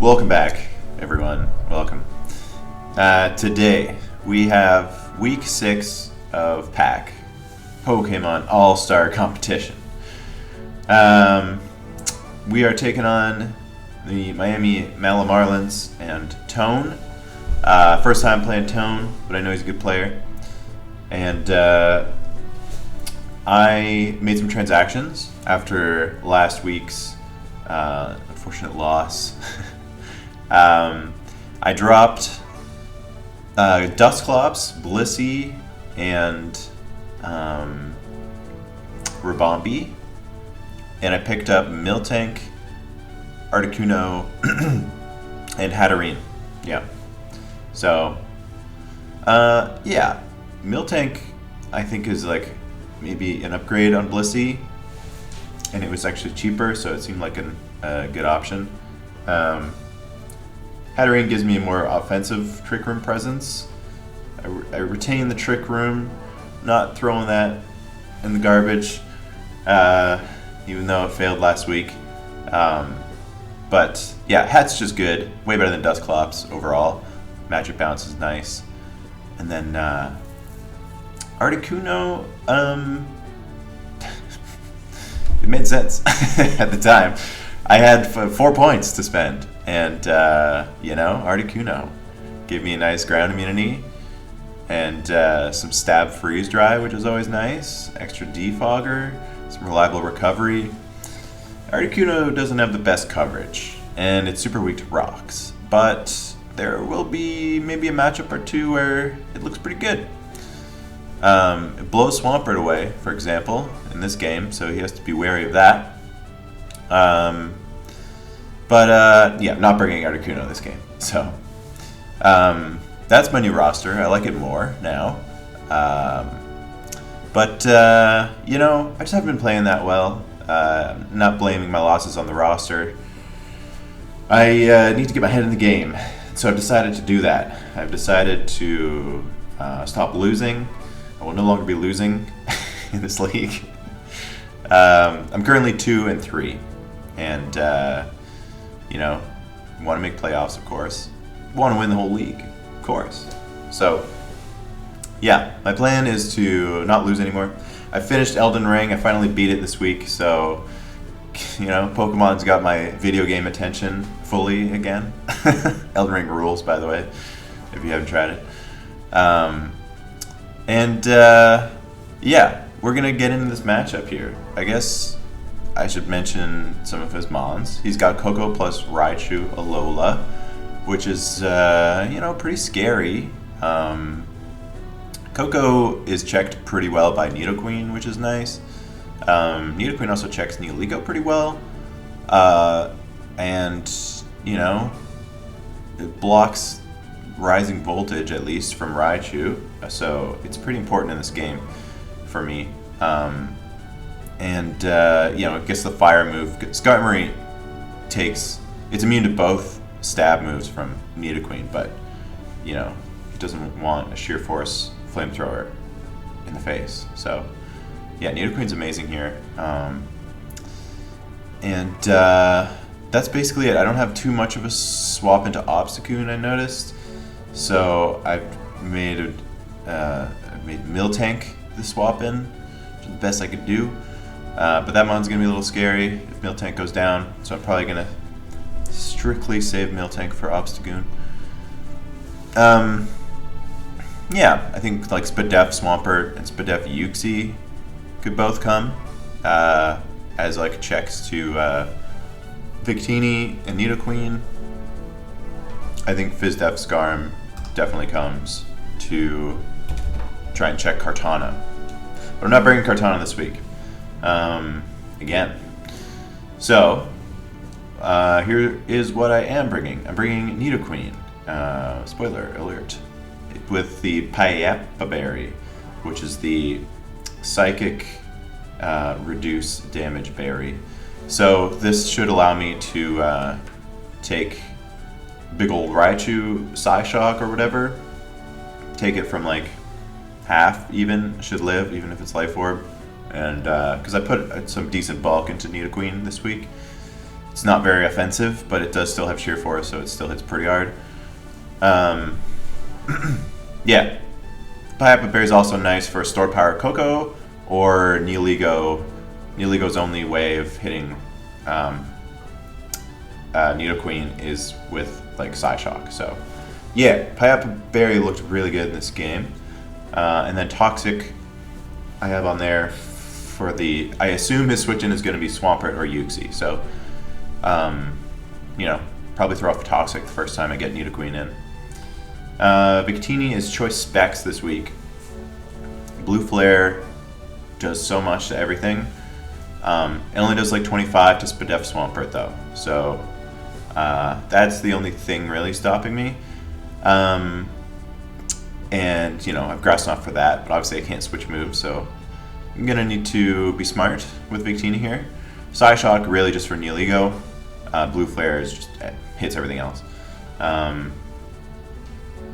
Welcome back, everyone. Welcome. Today we have week 6 of PAC, Pokemon All-Star Competition. We are taking on the Miami Malamarlins and Tone. First time playing Tone, but I know he's a good player. And I made some transactions after last week's unfortunate loss. I dropped Dusclops, Blissey, and Rabombi, and I picked up Miltank, Articuno, and Hatterene. Yeah. So, yeah, Miltank I think is like maybe an upgrade on Blissey, and it was actually cheaper, so it seemed like a good option. Hatterene gives me a more offensive Trick Room presence. I retain the Trick Room, not throwing that in the garbage, even though it failed last week. But yeah, Hat's just good, way better than Dusclops overall. Magic Bounce is nice. And then Articuno, it made sense at the time. I had 4 points to spend, and Articuno gave me a nice ground immunity and some stab freeze dry, which is always nice. Extra defogger, some reliable recovery. Articuno doesn't have the best coverage, and it's super weak to rocks, but there will be maybe a matchup or two where it looks pretty good. It blows Swampert away, for example, in this game, so he has to be wary of that. Yeah, not bringing Articuno this game. So, that's my new roster. I like it more now. I just haven't been playing that well. Not blaming my losses on the roster. I need to get my head in the game, so I've decided to do that. I've decided to stop losing. I will no longer be losing in this league. I'm currently 2-3, and want to make playoffs, of course. Want to win the whole league, of course. So, yeah, my plan is to not lose anymore. I finished Elden Ring. I finally beat it this week, so Pokemon's got my video game attention fully again. Elden Ring rules, by the way, if you haven't tried it. Yeah, we're gonna get into this matchup here. I guess I should mention some of his mons. He's got Koko plus Raichu Alola, which is pretty scary. Koko is checked pretty well by Nidoqueen, which is nice. Nidoqueen also checks Neoligo pretty well, and it blocks rising voltage, at least from Raichu, so it's pretty important in this game for me. It gets the fire move. Skarmory it's immune to both stab moves from Nidoqueen, but it doesn't want a sheer force flamethrower in the face. So yeah, Nidoqueen's amazing here. That's basically it. I don't have too much of a swap into Obstagoon, I noticed. So I've made Miltank the swap in, which is the best I could do. But that mon's gonna be a little scary if Miltank goes down, so I'm probably gonna strictly save Miltank for Obstagoon. Yeah, I think like Spadef Swampert and Spadef Uxie could both come as like checks to Victini and Nidoqueen. I think Fizdef Skarm definitely comes to try and check Kartana. But I'm not bringing Kartana this week. Again. So, here is what I am bringing. I'm bringing Nidoqueen. Spoiler alert. With the Payapa Berry, which is the Psychic Reduce Damage Berry. So this should allow me to take big old Raichu Psyshock or whatever, take it from like half even, should live even if it's Life Orb, and because I put some decent bulk into Nidoqueen this week, It's not very offensive, but it does still have sheer force, so it still hits pretty hard. Yeah. Pipe Berry is also nice for Store Power Coco or Neoligo. Neoligo's only way of hitting Nidoqueen is with like Psyshock. So yeah, Pipe Berry looked really good in this game. And then Toxic I have on there for the, I assume his switch in is going to be Swampert or Uxie. So, you know, probably throw off Toxic the first time I get Nidoqueen in. Victini is choice specs this week. Blue Flare does so much to everything. It only does like 25 to Spadef Swampert though. So, that's the only thing really stopping me. And, you know, I've Grass Knot for that, but obviously I can't switch moves, so I'm going to need to be smart with Victini here. Psyshock really just for Neoligo. Blue Flare is just hits everything else.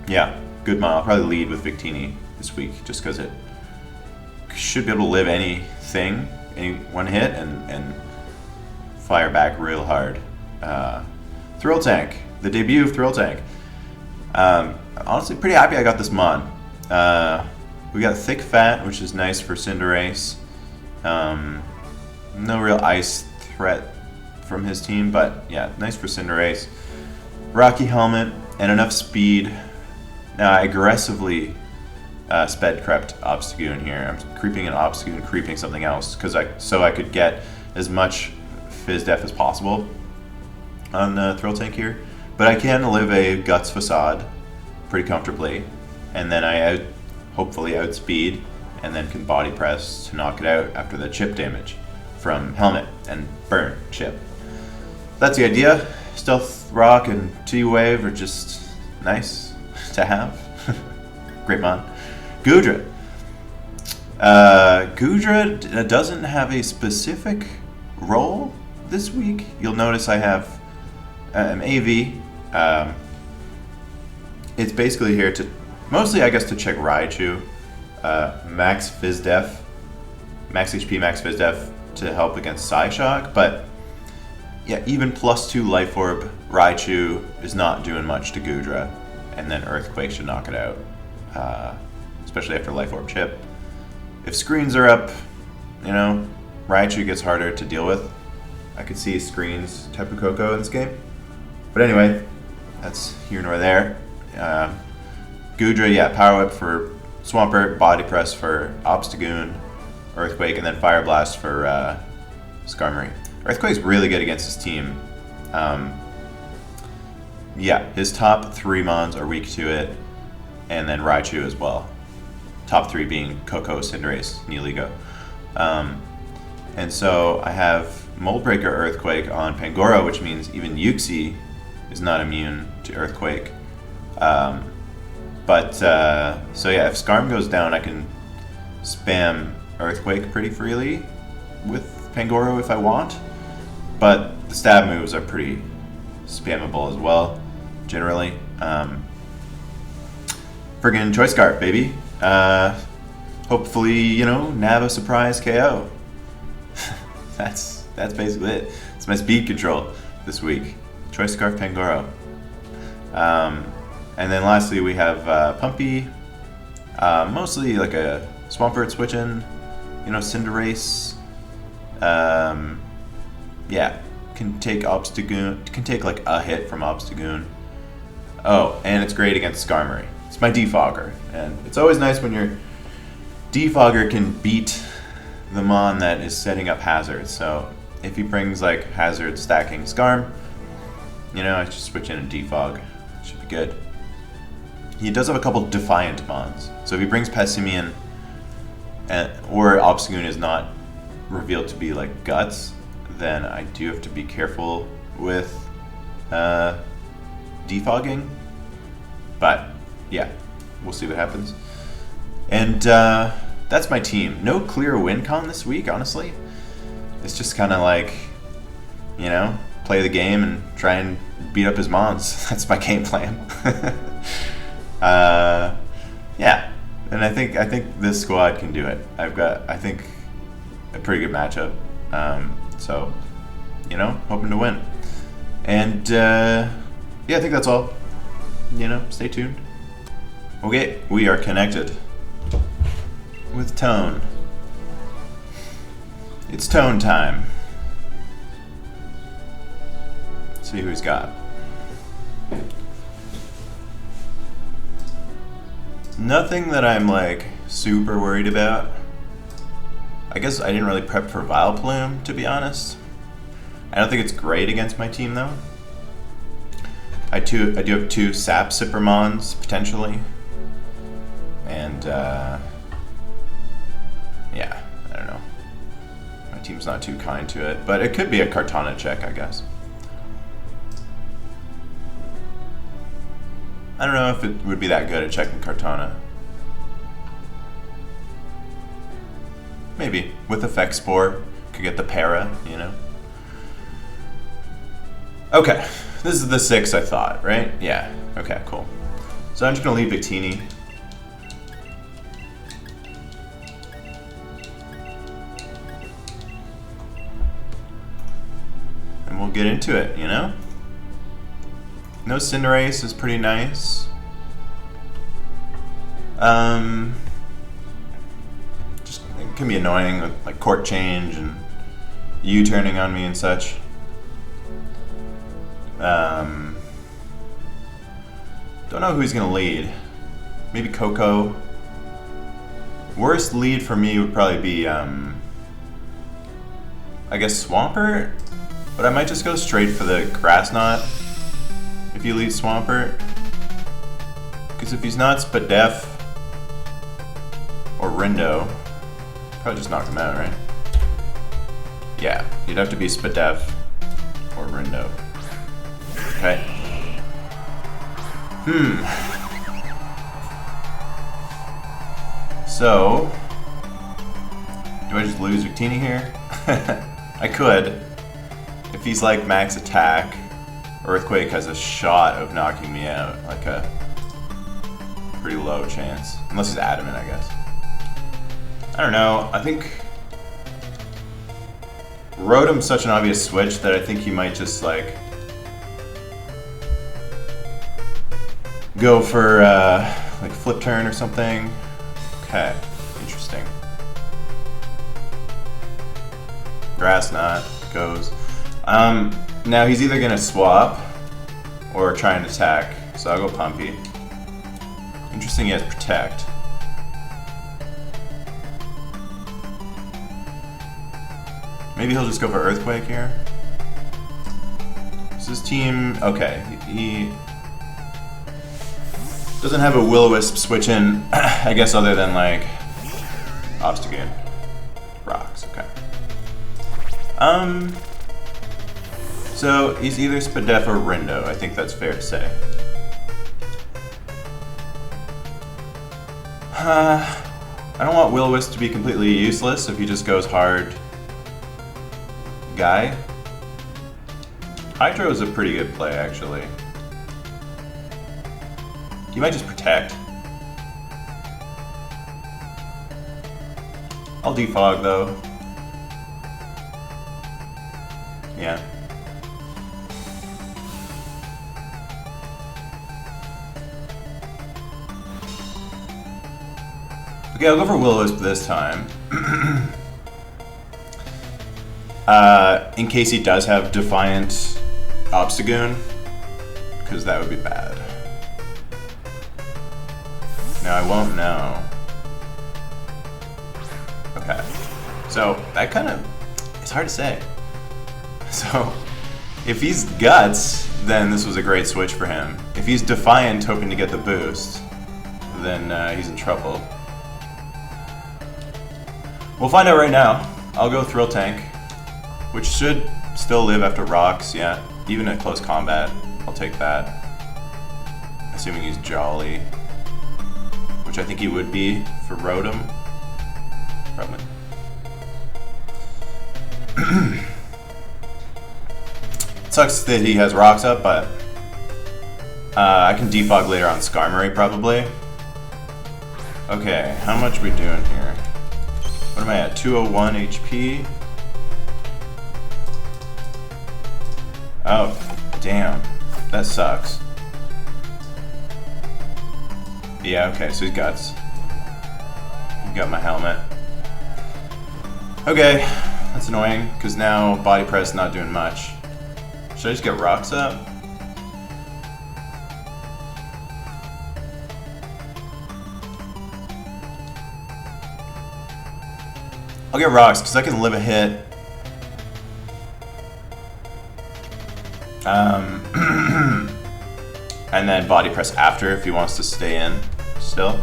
Yeah, good mod. I'll probably lead with Victini this week just because it should be able to live anything, any one hit, and fire back real hard. Thrill Tank, the debut of Thrill Tank. Honestly, pretty happy I got this mod. We got Thick Fat, which is nice for Cinderace. No real ice threat from his team, but yeah, nice for Cinderace. Rocky Helmet and enough speed. Now I aggressively sped crept Obstagoon here. I'm creeping an Obstagoon, creeping something else, so I could get as much Fizz Def as possible on Thrill Tank here. But I can live a Guts Facade pretty comfortably, and then I hopefully outspeed, and then can body press to knock it out after the chip damage from Helmet and burn chip. That's the idea. Stealth Rock and T-Wave are just nice to have. Great mod. Goodra. Goodra doesn't have a specific role this week. You'll notice I have an AV. It's basically here to, mostly I guess to check Raichu, max Fizz Def, max HP, max Fizz Def to help against Psyshock, but yeah, even +2 Life Orb Raichu is not doing much to Goodra, and then Earthquake should knock it out, especially after Life Orb chip. If screens are up, you know, Raichu gets harder to deal with. I could see screens Tapu Koko in this game. But anyway, that's here nor there. Goodra, yeah, Power Whip for Swampert, Body Press for Obstagoon, Earthquake, and then Fire Blast for Skarmory. Earthquake's really good against his team. Yeah, his top 3 mons are weak to it, and then Raichu as well. Top 3 being Koko, Cinderace, Neoligo. And so I have Mold Breaker Earthquake on Pangoro, which means even Uxie is not immune to Earthquake. So yeah, if Skarm goes down, I can spam Earthquake pretty freely with Pangoro if I want. But the stab moves are pretty spammable as well, generally. Friggin' Choice Scarf, baby. Hopefully, you know, nab a surprise KO. That's basically it. It's my speed control this week. Choice Scarf Pangoro. And then lastly we have Pumpy. Mostly like a Swampert switch-in. You know, Cinderace. Yeah, can take Obstagoon. Can take like a hit from Obstagoon. Oh, and it's great against Skarmory. It's my Defogger, and it's always nice when your Defogger can beat the mon that is setting up hazards. So if he brings like hazard stacking Skarm, you know, I just switch in a Defog. Should be good. He does have a couple Defiant mons. So if he brings Pessimian, or Obstagoon is not revealed to be like Guts, then I do have to be careful with defogging. But yeah, we'll see what happens. And that's my team. No clear win con this week, honestly. It's just kind of like, you know, play the game and try and beat up his mons. That's my game plan. Yeah, and I think this squad can do it. I've got, I think, a pretty good matchup. So, you know, hoping to win. And yeah, I think that's all. You know, stay tuned. Okay, we are connected with Tone. It's Tone time. Let's see who he's got. Nothing that I'm like super worried about. I guess I didn't really prep for Vileplume, to be honest. I don't think it's great against my team though. I do have 2 Sap Sippermons potentially. And yeah, I don't know. My team's not too kind to it, but it could be a Kartana check, I guess. I don't know if it would be that good at checking Kartana. Maybe. With Effect Spore, could get the para, you know? Okay, this is the 6 I thought, right? Yeah, okay, cool. So I'm just gonna leave Victini. And we'll get into it, you know? No Cinderace is pretty nice. Just it can be annoying with like court change and you turning on me and such. Don't know who he's gonna lead. Maybe Coco. Worst lead for me would probably be I guess Swampert, but I might just go straight for the Grass Knot. If you lead Swampert, because if he's not Spadef or Rindo, probably just knock him out, right? Yeah, you'd have to be Spadef or Rindo. Okay. So, do I just lose Victini here? I could. If he's like max attack, Earthquake has a shot of knocking me out, like a pretty low chance. Unless he's adamant, I guess. I don't know, I think Rotom's such an obvious switch that I think he might just like go for like flip turn or something. Okay, interesting. Grass Knot goes. Now he's either gonna swap or try and attack, so I'll go Pumpy. Interesting, he has Protect. Maybe he'll just go for Earthquake here. So his team, okay, he doesn't have a Will-O-Wisp switch in, I guess, other than like Obstagoon. Rocks, okay. So he's either Spadef or Rindo, I think that's fair to say. I don't want Will-O-Wisp to be completely useless if he just goes hard Guy. Hydro is a pretty good play, actually. He might just Protect. I'll defog though. Yeah. Okay, I'll go for Will-O-Wisp this time. In case he does have Defiant Obstagoon, because that would be bad. Now I won't know. Okay. So that kind of, it's hard to say. So if he's Guts, then this was a great switch for him. If he's Defiant hoping to get the boost, then he's in trouble. We'll find out right now. I'll go Thrill Tank, which should still live after Rocks, yeah. Even at close combat, I'll take that. Assuming he's Jolly, which I think he would be for Rotom. Probably. It sucks that he has Rocks up, but I can defog later on Skarmory, probably. Okay, how much are we doing here? What am I at? 201 HP? Oh, Damn, that sucks. Yeah, okay, so he's guts. He got my helmet. Okay, that's annoying, because now body press not doing much. Should I just get rocks up? I'll get rocks, because I can live a hit. And then body press after if he wants to stay in still.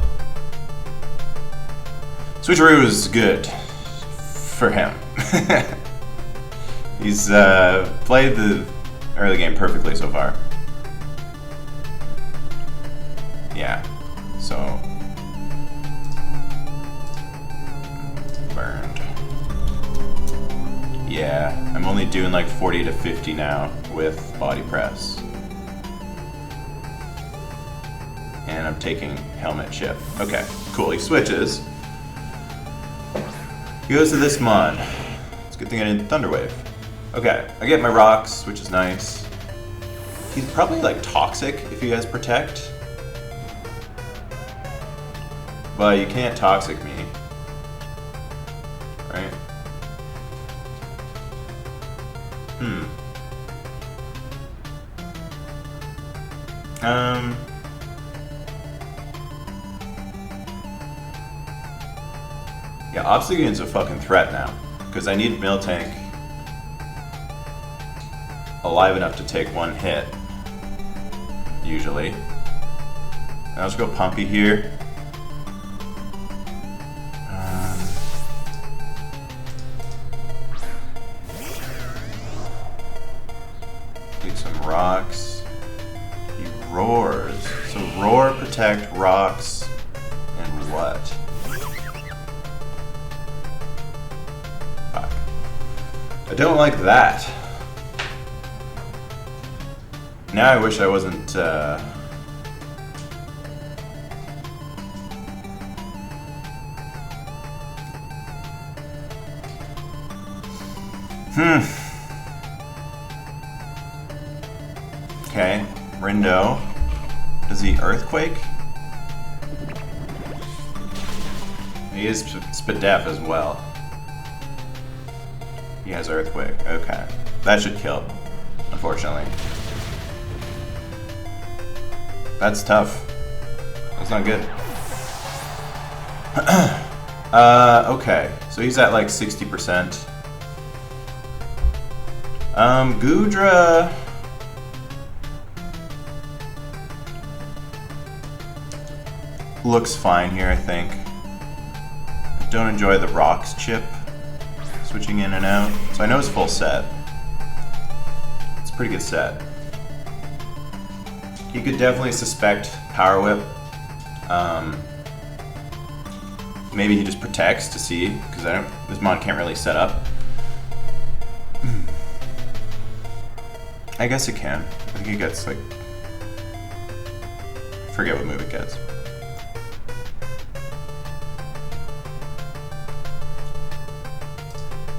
Switcheroo is good for him. He's played the early game perfectly so far. Yeah, so burned. Yeah, I'm only doing like 40 to 50 now with body press. And I'm taking helmet chip. Okay, cool, he switches. He goes to this mon. It's a good thing I didn't Thunderwave. Okay, I get my rocks, which is nice. He's probably like toxic if you guys protect. But you can't toxic me. Right? Yeah, Obsidian's a fucking threat now. Because I need Miltank alive enough to take one hit. Usually. And I'll just go Pumpy here. Take some rocks. He roars. So roar, protect, rocks, and what? Fuck. I don't like that. Now I wish I wasn't, Okay, Rindo. Does he Earthquake? He is Spadef as well. He has Earthquake, okay. That should kill, unfortunately. That's tough. That's not good. Okay, so he's at like 60%. Goodra. Looks fine here, I think. I don't enjoy the rocks chip. Switching in and out. So I know it's full set. It's a pretty good set. He could definitely suspect Power Whip. Maybe he just protects to see, because this mod can't really set up. I guess it can. I think it gets like, I forget what move it gets.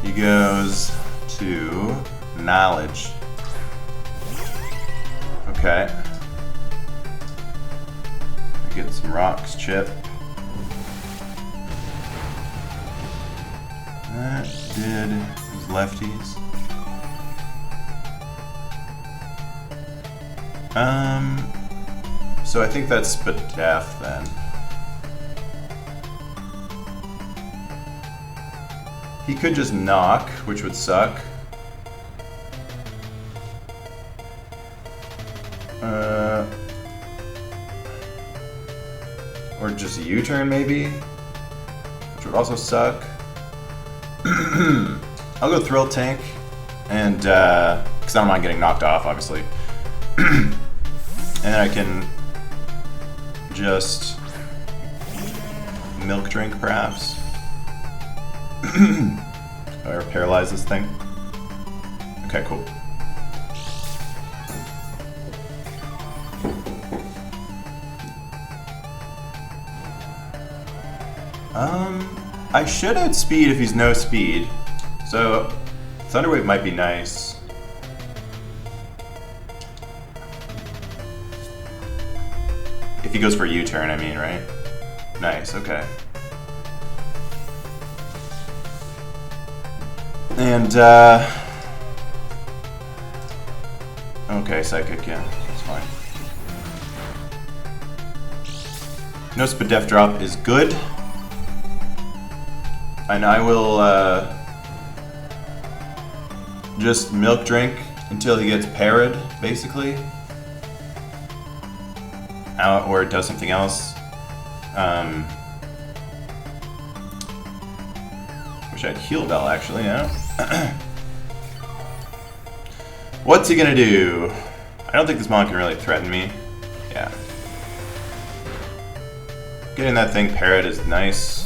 He goes to Knowledge. Okay. Get some rocks, chip. That did his lefties. So I think that's Spadef then. He could just knock, which would suck. Or just a U-turn maybe, which would also suck. I'll go Thrill Tank, and because I don't mind getting knocked off, obviously. And then I can just Milk Drink, perhaps. Or paralyze this thing. Okay, cool. I should outspeed if he's no speed. So Thunderwave might be nice. If he goes for a U-turn, I mean, right? Nice, okay. And, okay, Psychic, yeah, that's fine. No Spadef drop is good. And I will, just milk drink until he gets parried, basically. Or does something else. Wish I had Heal Bell, actually, yeah. What's he gonna do? I don't think this mon can really threaten me. Yeah. Getting that thing parried is nice.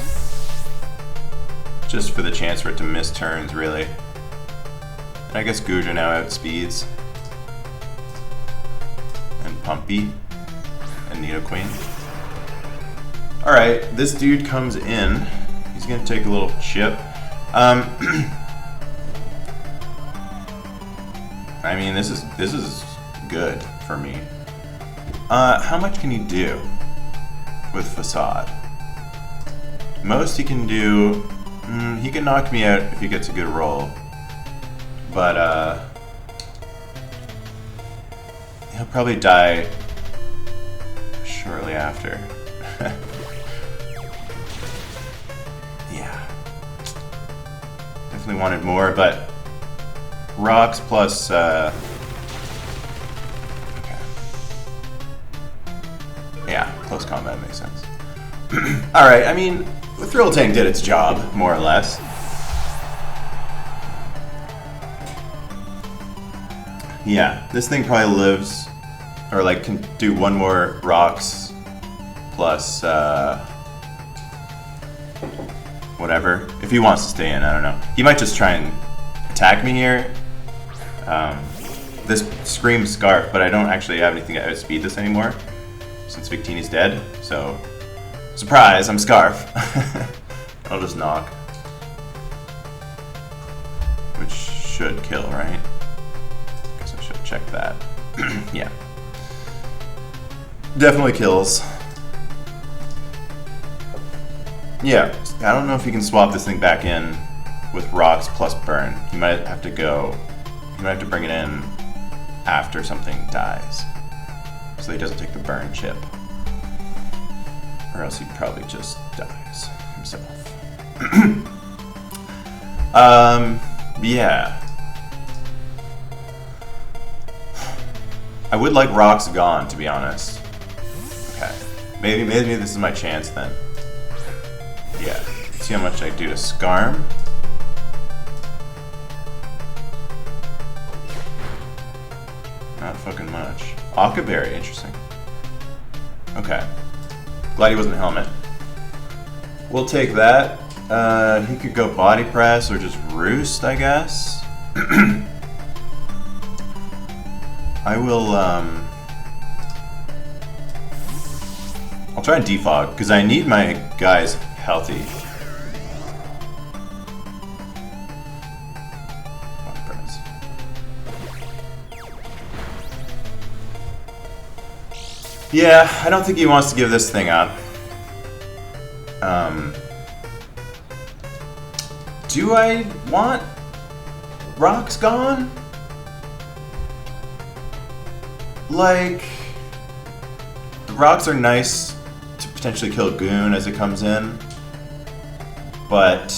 Just for the chance for it to miss turns, really. And I guess Goodra now outspeeds. And Pumpy. And Nidoqueen. Alright, this dude comes in. He's gonna take a little chip. I mean, this is good for me. How much can he do with Facade? Most he can do, he can knock me out if he gets a good roll. But he'll probably die shortly after. Yeah. Definitely wanted more, but rocks plus okay. Yeah, close combat makes sense. Alright, I mean, the Thrill Tank did its job, more or less. Yeah, this thing probably lives, or like can do one more rocks plus whatever. If he wants to stay in, I don't know. He might just try and attack me here. This screams Scarf, but I don't actually have anything to outspeed this anymore since Victini's dead. So, surprise, I'm Scarf. I'll just knock, which should kill, right? Guess I should check that. Yeah, definitely kills. Yeah, I don't know if you can swap this thing back in with rocks plus burn. You might have to go. You might have to bring it in after something dies, so he doesn't take the burn chip, or else he probably just dies himself. Yeah. I would like rocks gone, to be honest. Okay, maybe this is my chance then. Yeah. Let's see how much I do to Scarm. Not fucking much. Occaberry, interesting. Okay. Glad he wasn't Helmet. We'll take that. He could go Body Press or just Roost, I guess. I will, I'll try and defog, because I need my guys healthy. Body Press. Yeah, I don't think he wants to give this thing up. Do I want rocks gone? Like, the rocks are nice to potentially kill Goon as it comes in, but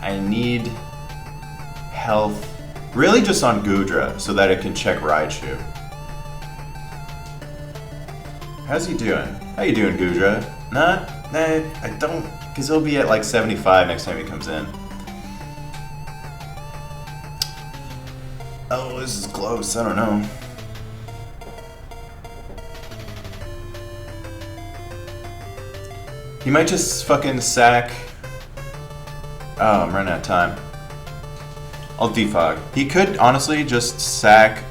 I need health really just on Goodra so that it can check Raichu. How's he doing? How you doing, Goodra? Nah, I don't, because he'll be at like 75 next time he comes in. Oh, this is close, I don't know. He might just fucking sack. Oh, I'm running out of time. I'll defog. He could honestly just sack.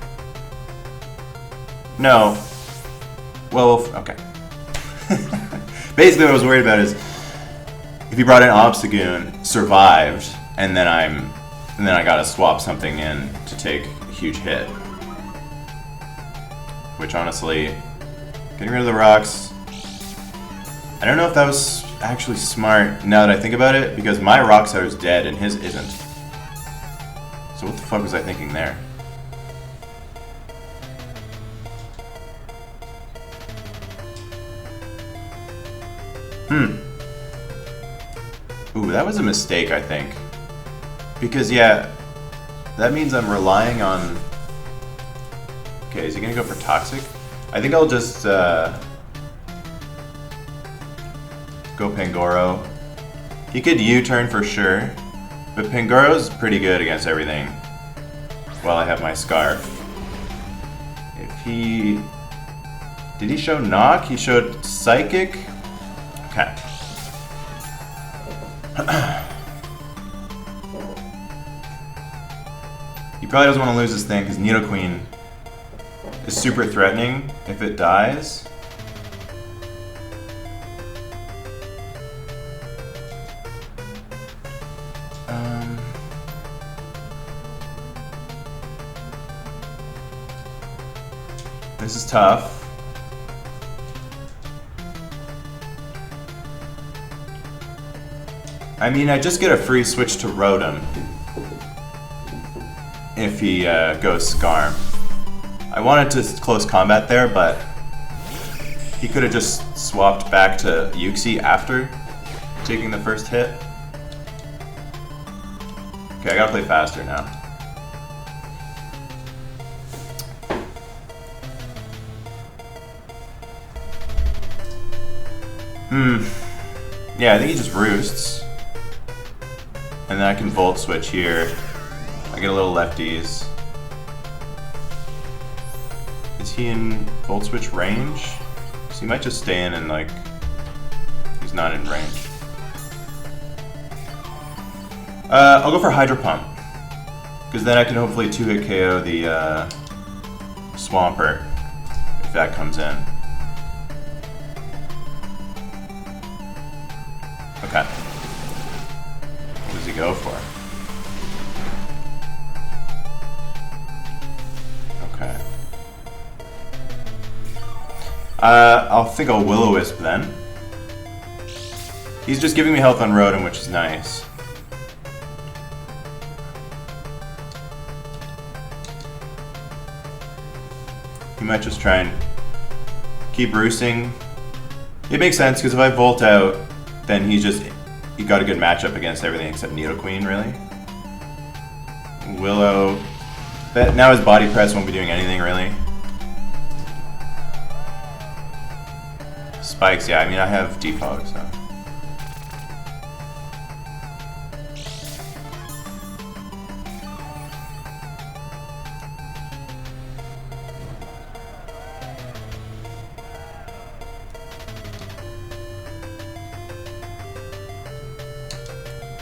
No. Well, okay. Basically, what I was worried about is if he brought in Obstagoon, survived, and then I gotta swap something in to take a huge hit. Which honestly Getting rid of the rocks. I don't know if that was actually smart now that I think about it, because my rock setter is dead and his isn't. So what the fuck was I thinking there? Ooh, that was a mistake, I think. Because, yeah, that means I'm relying on... Okay, is he gonna go for Toxic? I think I'll just, go Pangoro. He could U-turn for sure, but Pangoro's pretty good against everything while I have my Scarf. If he... Did he show Knock? He showed Psychic? Okay. He probably doesn't want to lose this thing because Nidoqueen is super threatening if it dies. This is tough. I mean, I just get a free switch to Rotom if he goes Scarm. I wanted to close combat there, but he could have just swapped back to Uxie after taking the first hit. Okay, I gotta play faster now. Yeah, I think he just roosts. And then I can Volt Switch here. I get a little lefties. Is he in Volt Switch range? So he might just stay in and like... He's not in range. I'll go for Hydro Pump. Because then I can hopefully 2-hit KO the Swampert. If that comes in. Okay. What does he go for? Okay. I'll think I'll Will-O-Wisp then. He's just giving me health on Rotom, which is nice. He might just try and keep roosting. It makes sense, because if I Volt out, then he got a good matchup against everything except Nidoqueen, really. Willow. Now his Body Press won't be doing anything, really. Spikes, yeah, I mean, I have Defog, so.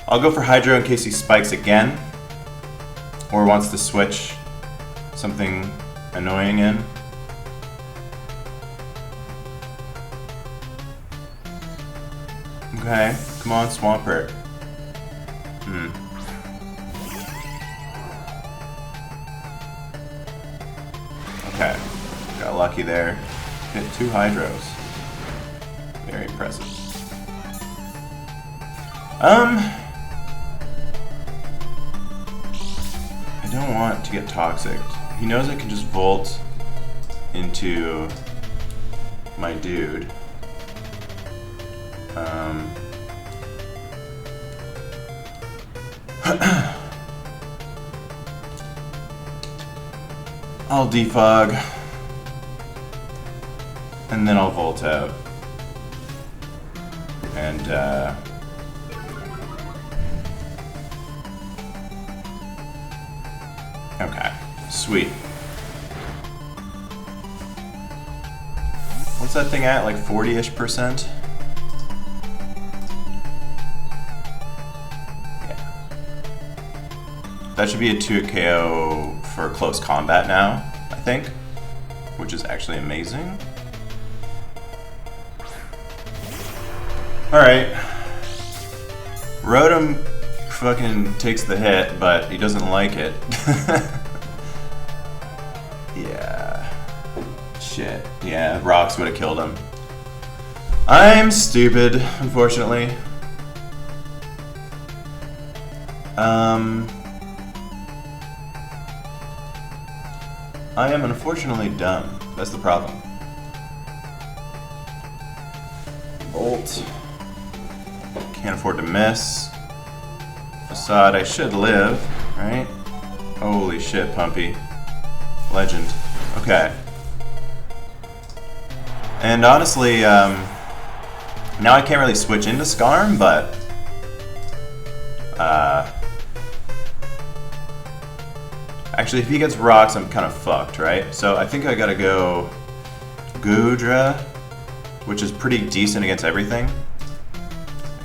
I'll go for Hydro in case he spikes again, or wants to switch something annoying in. Okay, come on, Swampert. Okay, got lucky there. Hit 2 Hydros. Very impressive. I don't want to get Toxic. He knows I can just Volt into my dude. I'll Defog, and then I'll Volt out. And, okay, sweet. What's that thing at, like 40-ish%? Yeah. That should be a 2 KO for close combat now, I think, which is actually amazing. Alright. Rotom fucking takes the hit, but he doesn't like it. Yeah. Shit. Yeah, rocks would have killed him. I'm stupid, unfortunately. I am unfortunately dumb. That's the problem. Bolt. Can't afford to miss. Facade, I should live, right? Holy shit, Pumpy. Legend. Okay. And honestly, now I can't really switch into Scarm, but actually, if he gets rocks, I'm kind of fucked, right? So I think I gotta go Goodra, which is pretty decent against everything,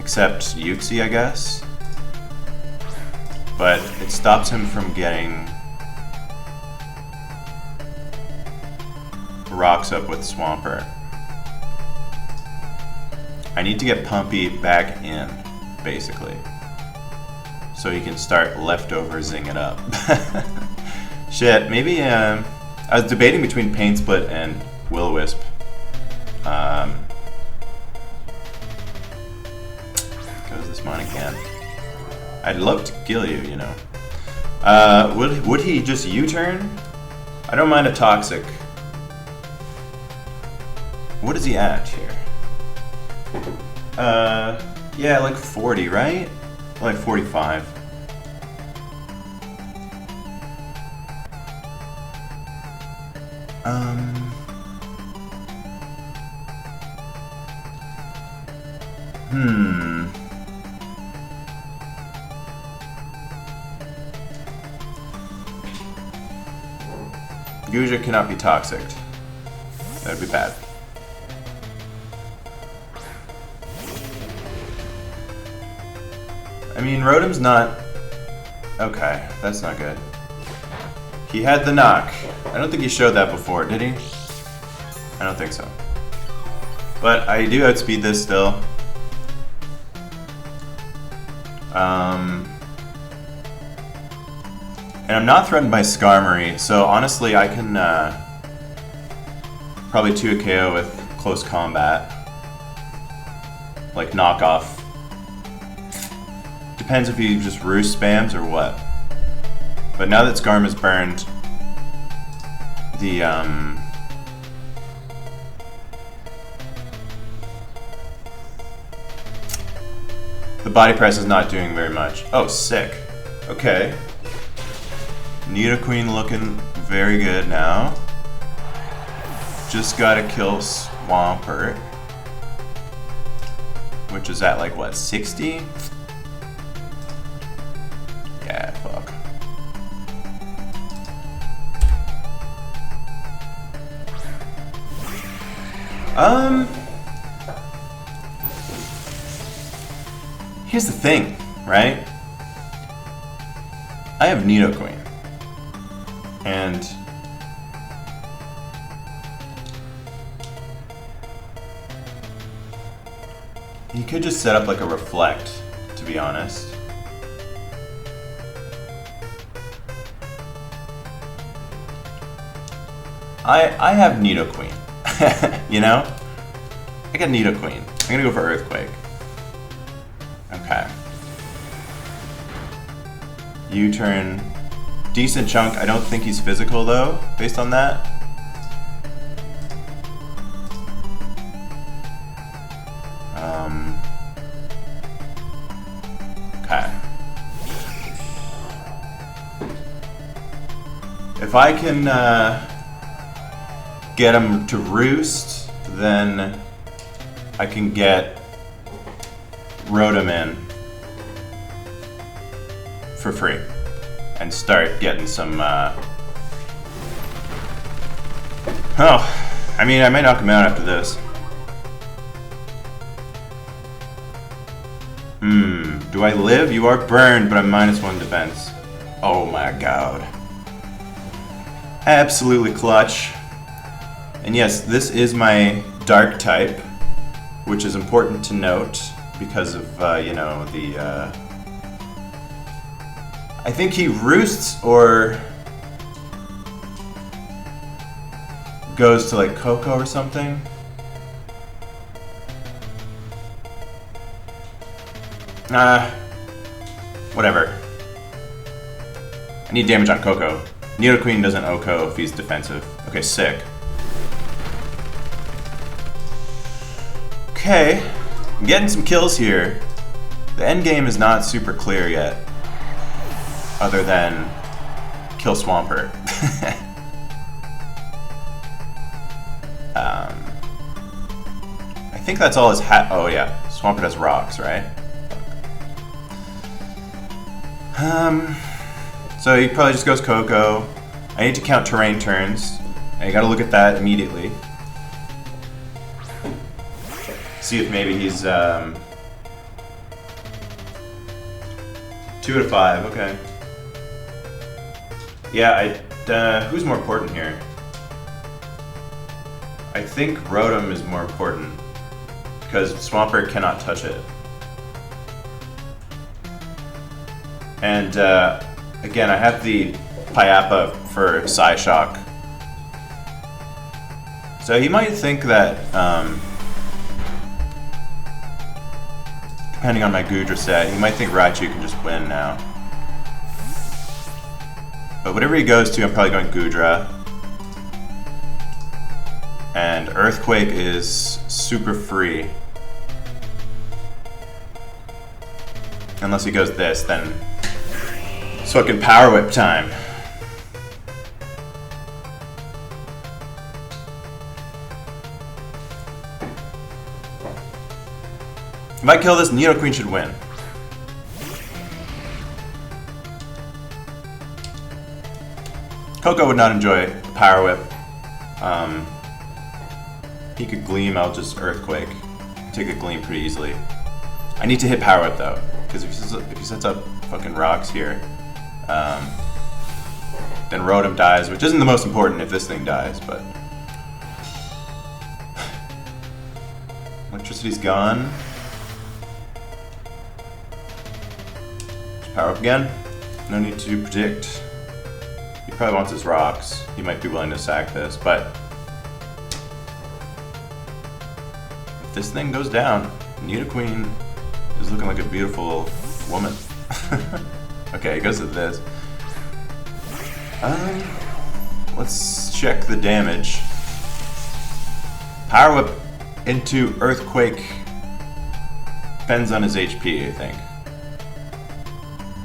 except Uxie, I guess. But it stops him from getting rocks up with Swampert. I need to get Pumpy back in, basically, so he can start leftover-zing it up. Shit, maybe, I was debating between Pain Split and Will-O-Wisp. Goes this mine again. I'd love to kill you, you know. Would he just U-turn? I don't mind a Toxic. What is he at here? Yeah, like 40, right? Like 45. Guja cannot be toxic. That would be bad. I mean, Rotom's not... Okay, that's not good. He had the knock. I don't think he showed that before, did he? I don't think so. But I do outspeed this still. And I'm not threatened by Skarmory, so honestly I can probably 2 a KO with close combat. Like knockoff. Depends if he just roost spams or what. But now that Skarm is burned, the body press is not doing very much. Oh, sick. Okay. Nidoqueen looking very good now. Just gotta kill Swampert, which is at like what, 60? Yeah, fuck. Here's the thing, right? I have Nidoqueen. And he could just set up like a Reflect, to be honest. I have Nidoqueen. You know? I got Nidoqueen. I'm gonna go for Earthquake. Okay. U-turn. Decent chunk. I don't think he's physical though, based on that. Okay. If I can get him to roost, then I can get Rotom in for free and start getting some oh, I mean, I might knock him out after this. Do I live? You are burned, but I'm -1 defense. Oh my god. Absolutely clutch. And yes, this is my dark type, which is important to note because of, you know, the, I think he roosts or goes to like Coco or something. Whatever. I need damage on Coco. Nidoqueen doesn't OHKO if he's defensive. Okay, sick. Okay, I'm getting some kills here. The end game is not super clear yet, other than kill Swampert. I think that's all his hat. Oh yeah, Swampert has rocks, right? So he probably just goes Coco. I need to count terrain turns. I gotta look at that immediately. See if maybe he's 2 out of 5. Okay. Yeah, who's more important here? I think Rotom is more important because Swampert cannot touch it. And again, I have the Payappa for Psyshock. So he might think that, depending on my Goodra set, he might think Raichu can just win now. But whatever he goes to, I'm probably going Goodra. And Earthquake is super free. Unless he goes this, then it's fucking Power Whip time. If I kill this, Nidoqueen should win. Coco would not enjoy Power Whip. He could Gleam, I'll just Earthquake. Take a Gleam pretty easily. I need to hit Power Whip though, because if he sets up fucking rocks here, then Rotom dies, which isn't the most important if this thing dies, but... Electricity's gone. Power up again. No need to predict. He probably wants his rocks. He might be willing to sack this, but if this thing goes down, Nidoqueen is looking like a beautiful woman. Okay, he goes to this. Let's check the damage. Power Whip into Earthquake depends on his HP, I think.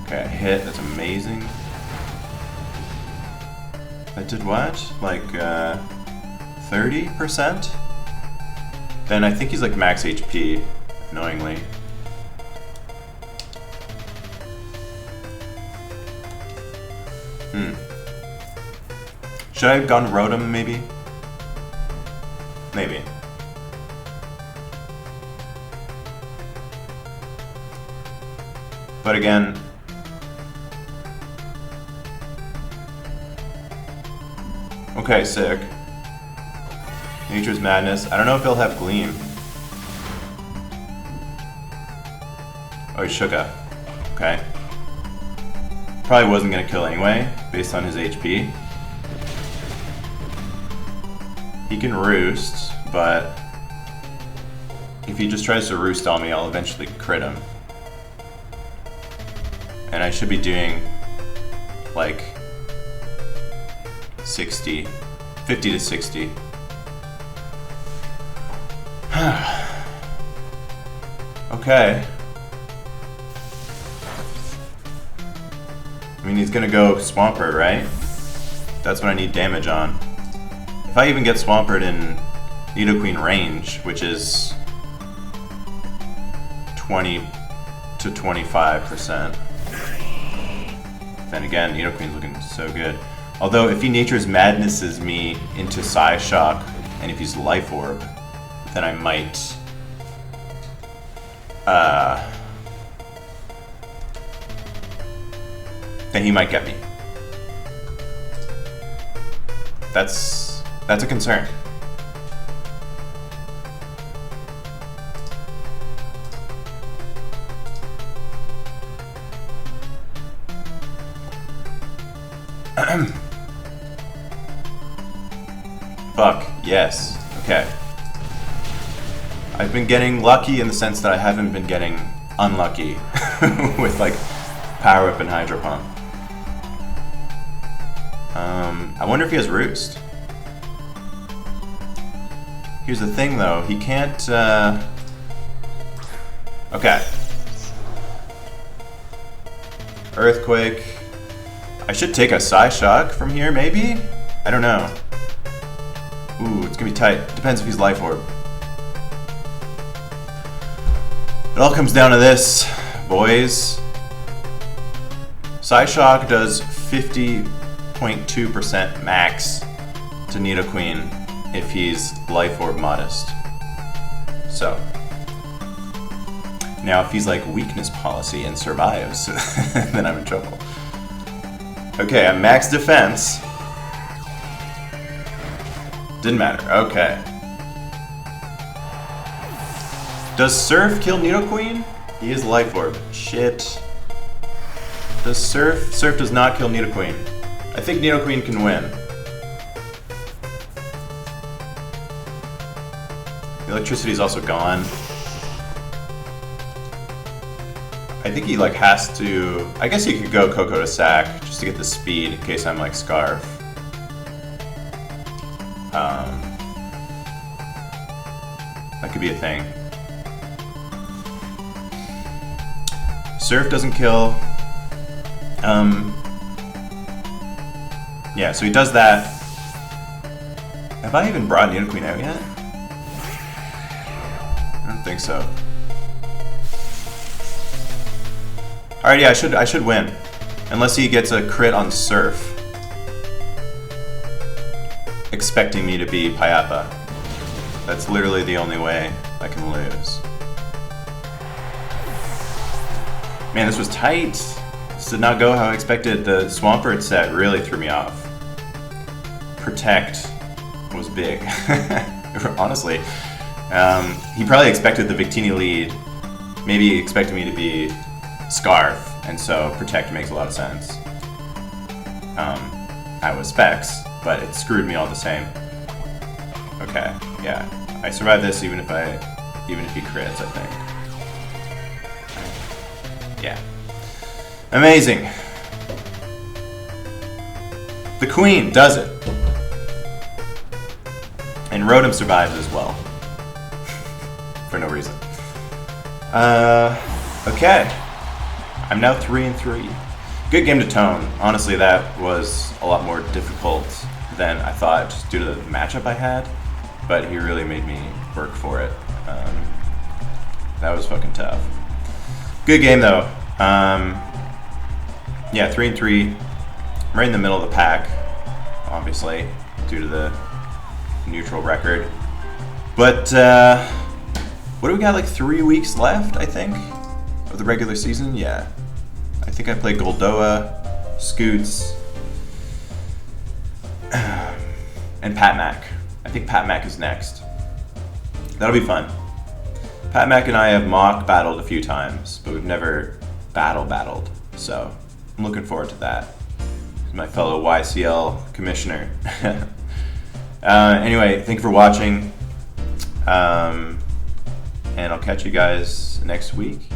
Okay, a hit, that's amazing. That did what? Like, 30%? Then I think he's like max HP, annoyingly. Should I have gone Rotom, maybe? Maybe. But again... Okay, sick. Nature's Madness. I don't know if he'll have Gleam. Oh, he's Shuka. Okay. Probably wasn't gonna kill anyway, based on his HP. He can Roost, but if he just tries to Roost on me, I'll eventually crit him. And I should be doing like 50 to 60. Okay. I mean, he's gonna go Swampert, right? That's what I need damage on. If I even get Swampert in Nidoqueen range, which is 20 to 25%, then again, Nidoqueen's looking so good. Although, if he Nature's Madnesses me into Psyshock, and if he's Life Orb, then I might... then he might get me. That's a concern. Fuck, yes. Okay. I've been getting lucky in the sense that I haven't been getting unlucky with like Power Up and Hydro Pump. I wonder if he has Roost. Here's the thing though, he can't, okay. Earthquake. I should take a Psyshock from here, maybe? I don't know. Ooh, it's gonna be tight. Depends if he's Life Orb. It all comes down to this, boys. Psyshock does 50.2% max to Nidoqueen if he's Life Orb modest. So, now if he's like Weakness Policy and survives, then I'm in trouble. Okay, I'm max defense. Didn't matter, okay. Does Surf kill Nidoqueen? He is Life Orb. Shit. Does Surf? Surf does not kill Nidoqueen. I think Nidoqueen can win. The electricity is also gone. I think he like has to. I guess he could go Coco to Sac just to get the speed in case I'm like Scarf. That could be a thing. Surf doesn't kill. Yeah, so he does that. Have I even brought Nidoqueen out yet? I don't think so. Alright, yeah, I should win. Unless he gets a crit on Surf. Expecting me to be Payapa. That's literally the only way I can lose. Man, this was tight. This did not go how I expected. The Swampert set really threw me off. Protect was big. Honestly. He probably expected the Victini lead. Maybe he expected me to be Scarf, and so Protect makes a lot of sense. I was Specs, but it screwed me all the same. Okay, yeah. I survived this even if he crits, I think. Yeah. Amazing. The Queen does it. And Rotom survives as well. For no reason. Okay. I'm now 3-3. Good game to Tone. Honestly, that was a lot more difficult than I thought, just due to the matchup I had. But he really made me work for it. That was fucking tough. Good game though. Yeah, 3-3. I'm right in the middle of the pack, obviously, due to the neutral record. But what do we got? Like 3 weeks left, I think, of the regular season. Yeah, I think I play Goldoa, Scoots, and Patmac. I think Patmac is next. That'll be fun. Patmac and I have mock battled a few times, but we've never battled. So I'm looking forward to that. He's my fellow YCL commissioner. Anyway, thank you for watching. And I'll catch you guys next week.